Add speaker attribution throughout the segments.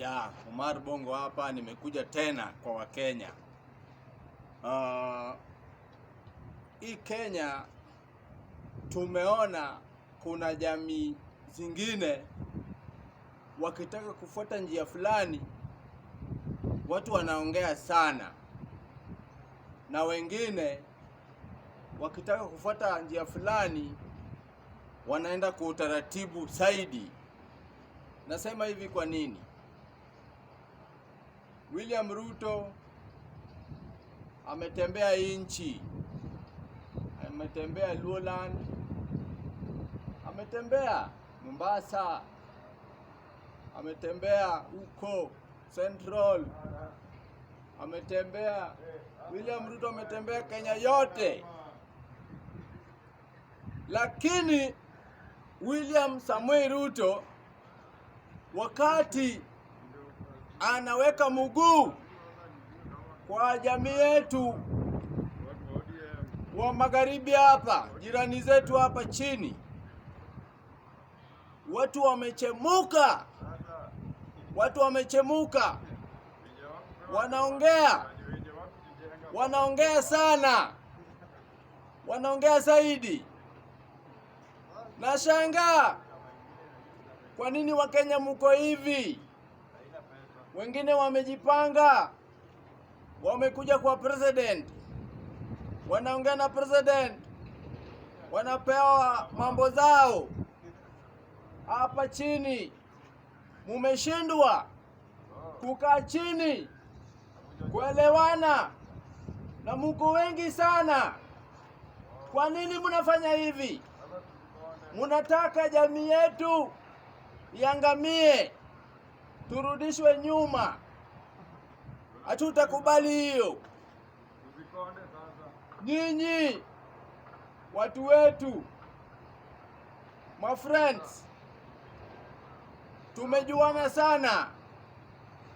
Speaker 1: Ya, Omar Bongo hapa, nimekuja tena kwa Wakenya. Hii Kenya tumeona kuna jamii zingine wakitaka kufuata njia fulani, watu wanaongea sana, na wengine wakitaka kufuata njia fulani wanaenda kwa utaratibu zaidi. Nasema hivi kwa nini? William Ruto ametembea nchi, ametembea Luoland, ametembea Mombasa, ametembea huko Central, William Ruto ametembea Kenya yote. Lakini William Samoei Ruto wakati anaweka mguu kwa jamii yetu wa magharibi hapa, jirani zetu hapa chini, watu wamechemuka, wanaongea sana, wanaongea zaidi. Nashangaa kwa nini Wakenya mko hivi? Wengine wamejipanga, wamekuja kwa president, wanaongea na president, wanapewa mambo zao. Hapa chini mumeshindwa kukaa chini kuelewana, na mko wengi sana. Kwa nini mnafanya hivi? Munataka jamii yetu iangamie, turudishwe nyuma. Hatutakubali hiyo. Nyinyi watu wetu, my friends, tumejuana sana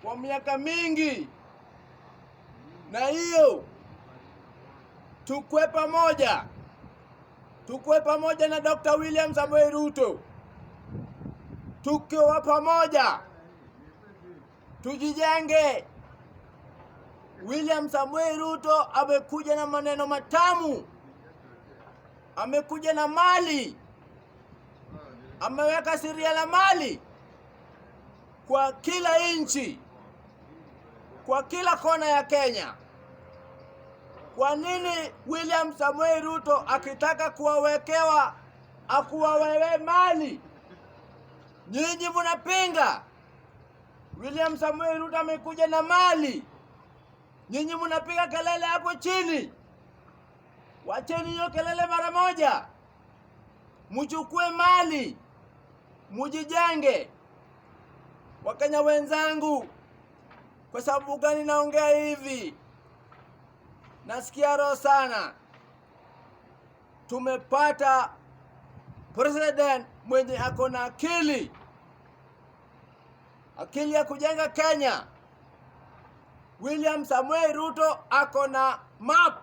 Speaker 1: kwa miaka mingi, na hiyo tukue pamoja na Dr. William Samoei Ruto. Tukiwa pamoja tujijenge. William Samoei Ruto amekuja na maneno matamu, amekuja na mali, ameweka sheria la mali kwa kila inchi, kwa kila kona ya Kenya. Kwa nini William Samoei Ruto akitaka akuwawewe mali, nyinyi mnapinga? William Samoei Ruto amekuja na mali, nyinyi mnapiga kelele hapo chini. Wacheni hiyo kelele mara moja, mchukue mali, mujijenge. Wakenya wenzangu, kwa sababu gani naongea hivi? Nasikia roho sana. Tumepata president mwenye ako na akili ya kujenga Kenya. William Samoei Ruto ako na map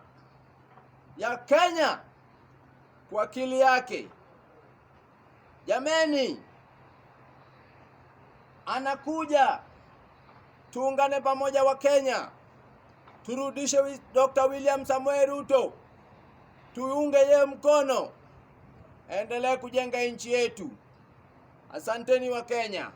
Speaker 1: ya Kenya kwa akili yake. Jameni, anakuja, tuungane pamoja wa Kenya, turudishe Dr. William Samoei Ruto, tuunge yeye mkono, endelee kujenga nchi yetu. Asanteni wa Kenya.